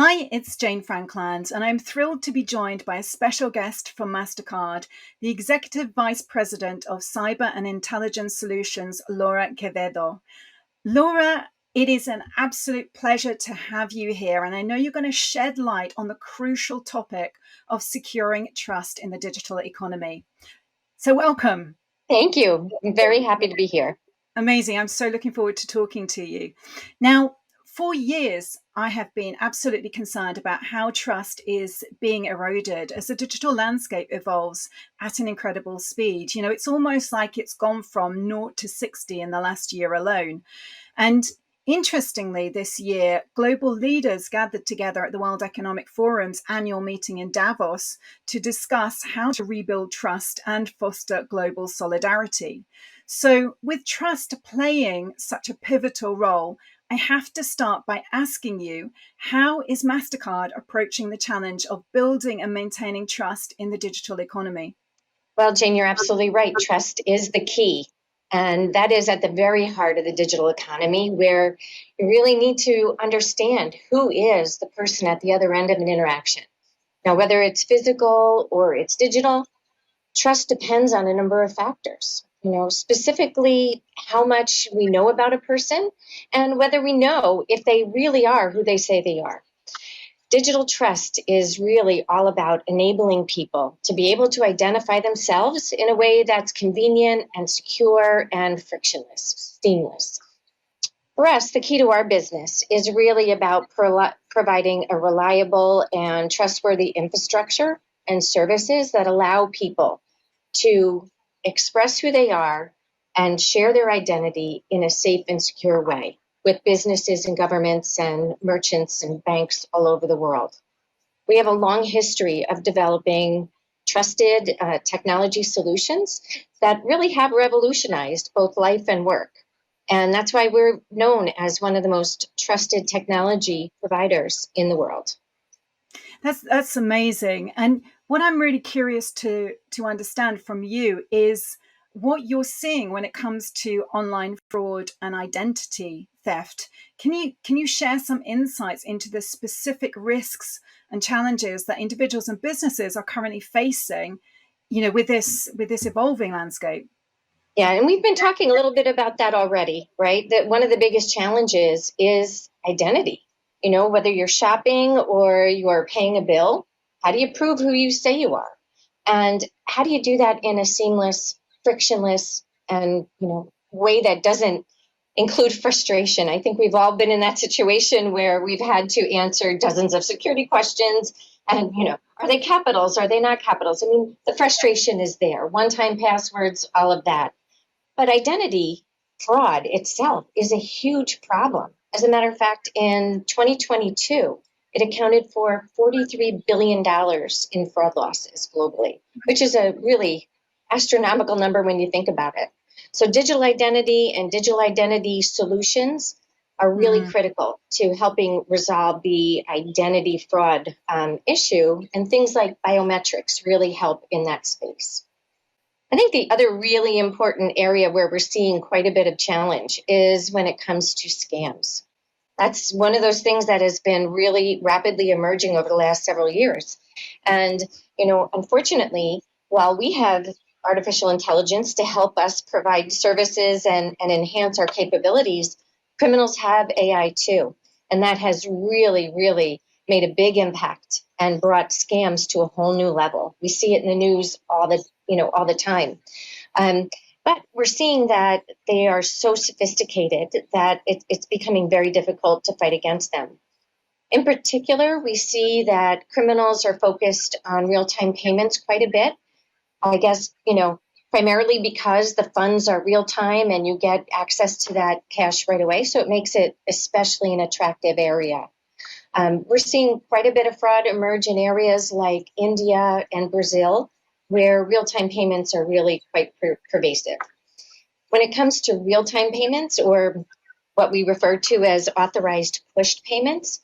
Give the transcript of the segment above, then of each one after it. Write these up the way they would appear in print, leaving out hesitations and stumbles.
Hi, it's Jane Frankland, and I'm thrilled to be joined by a special guest from Mastercard, the Executive Vice President of Cyber and Intelligence Solutions, Laura Quevedo. Laura, it is an absolute pleasure to have you here, and I know you're going to shed light on the crucial topic of securing trust in the digital economy. So welcome. Thank you. I'm very happy to be here. Amazing. I'm so looking forward to talking to you. Now, for years, I have been absolutely concerned about how trust is being eroded as the digital landscape evolves at an incredible speed. You know, it's almost like it's gone from 0 to 60 in the last year alone. And interestingly, this year, global leaders gathered together at the World Economic Forum's annual meeting in Davos to discuss how to rebuild trust and foster global solidarity. So, with trust playing such a pivotal role, I have to start by asking you, how is Mastercard approaching the challenge of building and maintaining trust in the digital economy? Well, Jane, you're absolutely right. Trust is the key. And that is at the very heart of the digital economy, where you really need to understand who is the person at the other end of an interaction. Now, whether it's physical or it's digital, trust depends on a number of factors. Specifically how much we know about a person and whether we know if they really are who they say they are. Digital trust is really all about enabling people to be able to identify themselves in a way that's convenient and secure and frictionless, seamless. For us, the key to our business is really about providing a reliable and trustworthy infrastructure and services that allow people to express who they are and share their identity in a safe and secure way with businesses and governments and merchants and banks all over the world. We have a long history of developing trusted technology solutions that really have revolutionized both life and work. And that's why we're known as one of the most trusted technology providers in the world. That's amazing. And what I'm really curious to understand from you is what you're seeing when it comes to online fraud and identity theft. Can you share some insights into the specific risks and challenges that individuals and businesses are currently facing, with this evolving landscape? Yeah, and we've been talking a little bit about that already, right? That one of the biggest challenges is identity. Whether you're shopping or you're paying a bill, how do you prove who you say you are? And how do you do that in a seamless, frictionless, and, way that doesn't include frustration? I think we've all been in that situation where we've had to answer dozens of security questions and, are they capitals? Are they not capitals? I mean, the frustration is there. One-time passwords, all of that. But identity fraud itself is a huge problem. As a matter of fact, in 2022, it accounted for $43 billion in fraud losses globally, which is a really astronomical number when you think about it. So digital identity and digital identity solutions are really critical to helping resolve the identity fraud issue, and things like biometrics really help in that space. I think the other really important area where we're seeing quite a bit of challenge is when it comes to scams. That's one of those things that has been really rapidly emerging over the last several years. And, unfortunately, while we have artificial intelligence to help us provide services and enhance our capabilities, criminals have AI too. And that has really, really made a big impact and brought scams to a whole new level. We see it in the news all the time. But we're seeing that they are so sophisticated that it's becoming very difficult to fight against them. In particular, we see that criminals are focused on real-time payments quite a bit. I guess, primarily because the funds are real-time and you get access to that cash right away. So it makes it especially an attractive area. We're seeing quite a bit of fraud emerge in areas like India and Brazil, where real-time payments are really quite pervasive. When it comes to real-time payments, or what we refer to as authorized pushed payments,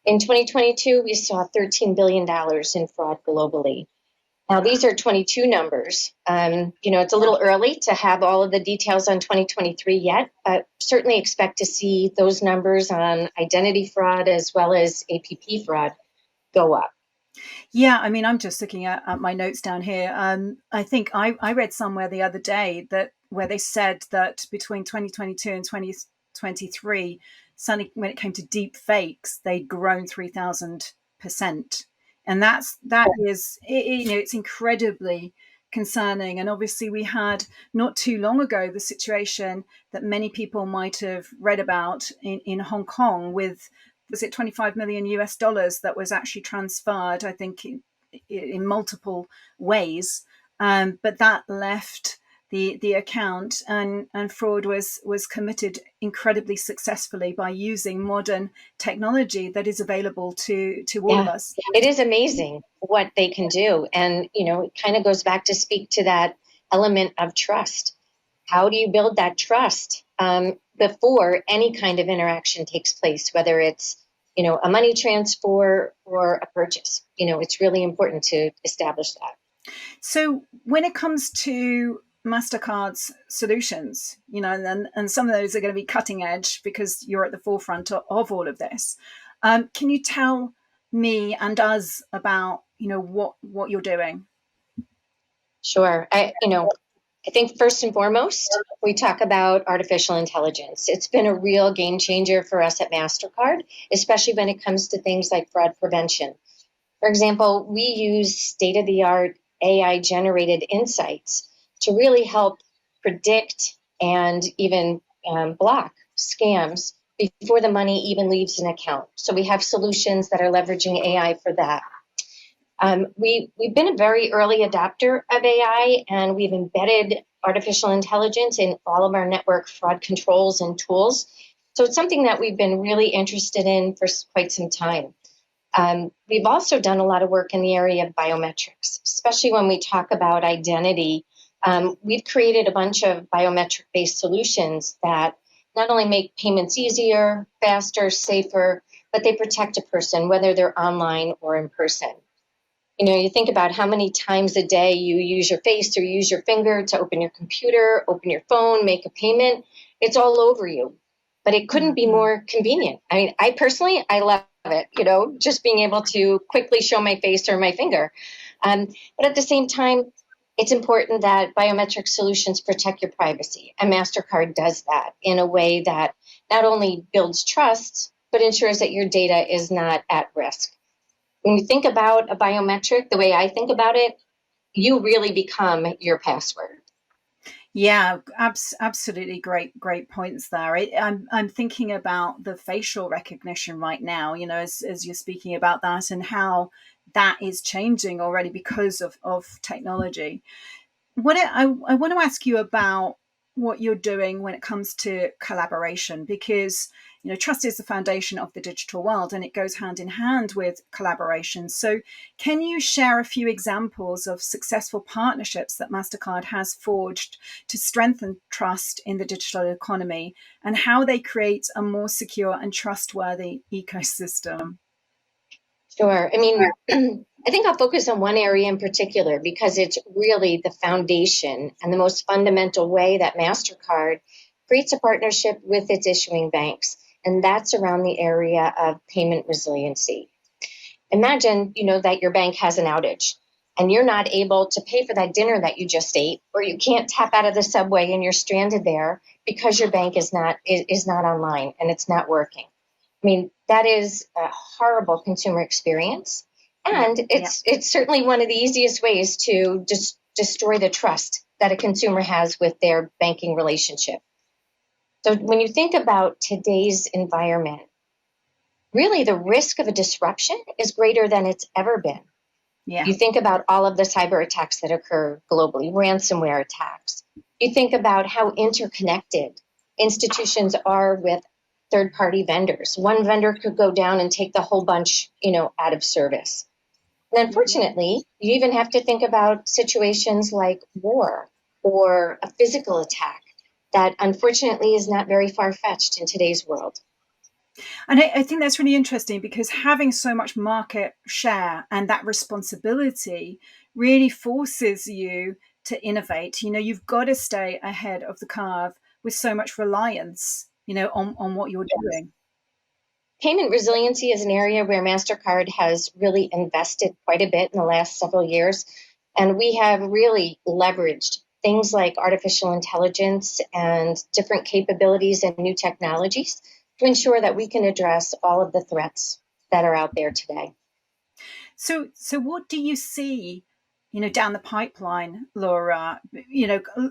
in 2022, we saw $13 billion in fraud globally. Now, these are 22 numbers. It's a little early to have all of the details on 2023 yet, but certainly expect to see those numbers on identity fraud as well as APP fraud go up. Yeah, I mean, I'm just looking at my notes down here. I think I read somewhere the other day that where they said that between 2022 and 2023, suddenly when it came to deep fakes, they'd grown 3,000%, and that is it's incredibly concerning. And obviously, we had not too long ago the situation that many people might have read about in Hong Kong with, was it 25 million US dollars that was actually transferred, I think, in multiple ways. But that left the account, and fraud was committed incredibly successfully by using modern technology that is available to all of us. It is amazing what they can do. And, it kind of goes back to speak to that element of trust. How do you build that trust before any kind of interaction takes place, whether it's, a money transfer or a purchase? It's really important to establish that. So when it comes to Mastercard's solutions, and some of those are going to be cutting edge because you're at the forefront of all of this. Can you tell me and us about, what you're doing? Sure. I think first and foremost, we talk about artificial intelligence. It's been a real game changer for us at Mastercard, especially when it comes to things like fraud prevention. For example, we use state-of-the-art AI-generated insights to really help predict and even block scams before the money even leaves an account. So we have solutions that are leveraging AI for that. We've been a very early adopter of AI, and we've embedded artificial intelligence in all of our network fraud controls and tools. So it's something that we've been really interested in for quite some time. We've also done a lot of work in the area of biometrics, especially when we talk about identity. We've created a bunch of biometric-based solutions that not only make payments easier, faster, safer, but they protect a person, whether they're online or in person. You think about how many times a day you use your face or use your finger to open your computer, open your phone, make a payment. It's all over you. But it couldn't be more convenient. I mean, I love it, just being able to quickly show my face or my finger. But at the same time, it's important that biometric solutions protect your privacy. And MasterCard does that in a way that not only builds trust, but ensures that your data is not at risk. When you think about a biometric, the way I think about it, you really become your password. Yeah, absolutely great points there. I'm thinking about the facial recognition right now, as you're speaking about that and how that is changing already because of technology. I want to ask you about what you're doing when it comes to collaboration, because trust is the foundation of the digital world and it goes hand in hand with collaboration. So can you share a few examples of successful partnerships that Mastercard has forged to strengthen trust in the digital economy and how they create a more secure and trustworthy ecosystem? Sure. I mean, I think I'll focus on one area in particular because it's really the foundation and the most fundamental way that MasterCard creates a partnership with its issuing banks, and that's around the area of payment resiliency. Imagine, that your bank has an outage and you're not able to pay for that dinner that you just ate, or you can't tap out of the subway and you're stranded there because your bank is not online and it's not working. I mean, that is a horrible consumer experience. And it's certainly one of the easiest ways to just destroy the trust that a consumer has with their banking relationship. So when you think about today's environment, really the risk of a disruption is greater than it's ever been. Yeah. You think about all of the cyber attacks that occur globally, ransomware attacks. You think about how interconnected institutions are with third-party vendors. One vendor could go down and take the whole bunch, out of service. And unfortunately, you even have to think about situations like war or a physical attack that unfortunately is not very far-fetched in today's world. And I think that's really interesting because having so much market share and that responsibility really forces you to innovate. You've got to stay ahead of the curve with so much reliance, on what you're Yes. doing. Payment resiliency is an area where MasterCard has really invested quite a bit in the last several years. And we have really leveraged things like artificial intelligence and different capabilities and new technologies to ensure that we can address all of the threats that are out there today. So what do you see, down the pipeline, Laura?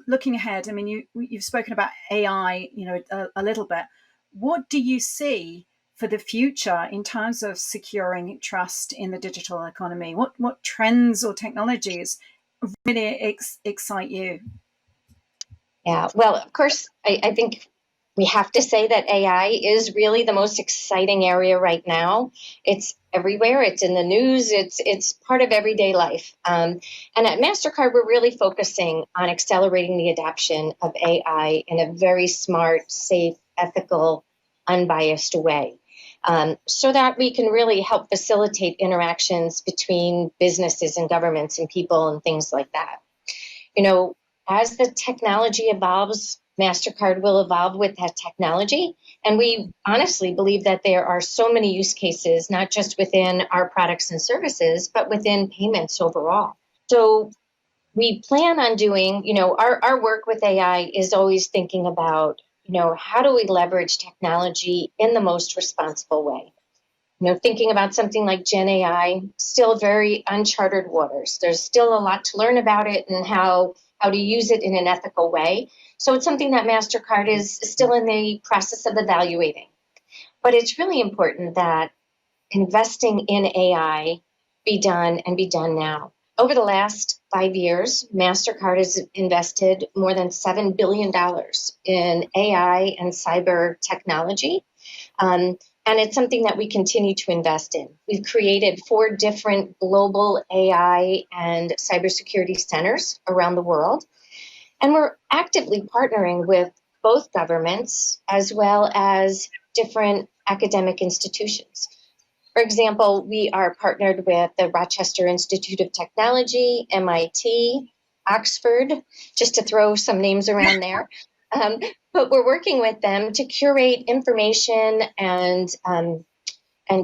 Looking ahead. I mean, you've spoken about AI, a little bit. What do you see for the future in terms of securing trust in the digital economy? What trends or technologies really excite you? Yeah, well, of course, I think we have to say that AI is really the most exciting area right now. It's everywhere. It's in the news. It's part of everyday life. And at Mastercard, we're really focusing on accelerating the adoption of AI in a very smart, safe, ethical, unbiased way, so that we can really help facilitate interactions between businesses and governments and people and things like that. You know, as the technology evolves, MasterCard will evolve with that technology. And we honestly believe that there are so many use cases, not just within our products and services, but within payments overall. So we plan on doing, our work with AI is always thinking about, how do we leverage technology in the most responsible way? Thinking about something like Gen AI, still very uncharted waters. There's still a lot to learn about it and how to use it in an ethical way. So it's something that MasterCard is still in the process of evaluating. But it's really important that investing in AI be done and be done now. Over the last 5 years, MasterCard has invested more than $7 billion in AI and cyber technology. And it's something that we continue to invest in. We've created 4 different global AI and cybersecurity centers around the world. And we're actively partnering with both governments as well as different academic institutions. For example, we are partnered with the Rochester Institute of Technology, MIT, Oxford, just to throw some names around there. But we're working with them to curate information and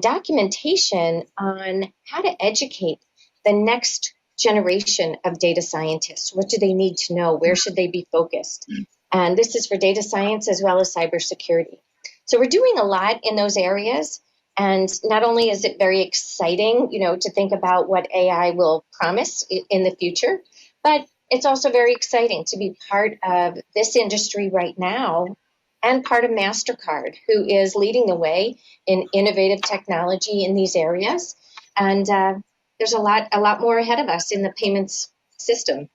documentation on how to educate the next generation of data scientists. What do they need to know? Where should they be focused? And this is for data science as well as cybersecurity. So we're doing a lot in those areas. And not only is it very exciting, to think about what AI will promise in the future, but it's also very exciting to be part of this industry right now and part of MasterCard, who is leading the way in innovative technology in these areas. And there's a lot more ahead of us in the payments system.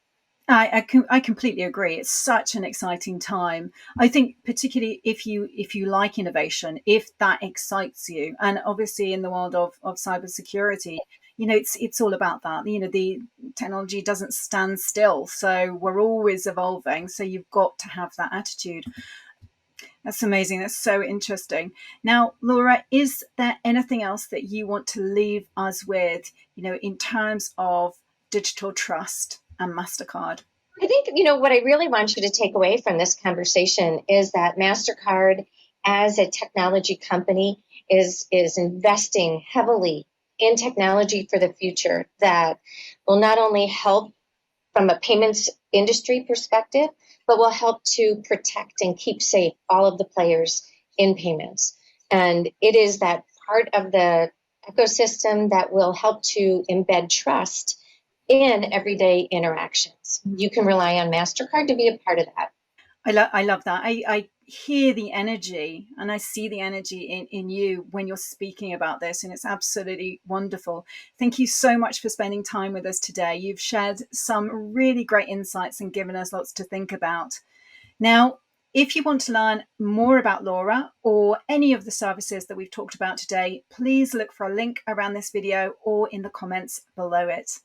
I completely agree. It's such an exciting time. I think particularly if you like innovation, if that excites you, and obviously in the world of cybersecurity, it's all about that. The technology doesn't stand still, so we're always evolving. So you've got to have that attitude. That's amazing. That's so interesting. Now, Laura, is there anything else that you want to leave us with, in terms of digital trust and MasterCard? I think, what I really want you to take away from this conversation is that MasterCard as a technology company is investing heavily in technology for the future that will not only help from a payments industry perspective, but will help to protect and keep safe all of the players in payments. And it is that part of the ecosystem that will help to embed trust in everyday interactions. You can rely on MasterCard to be a part of that. I love that. I hear the energy and I see the energy in you when you're speaking about this, and it's absolutely wonderful. Thank you so much for spending time with us today. You've shared some really great insights and given us lots to think about. Now, if you want to learn more about Laura or any of the services that we've talked about today, please look for a link around this video or in the comments below it.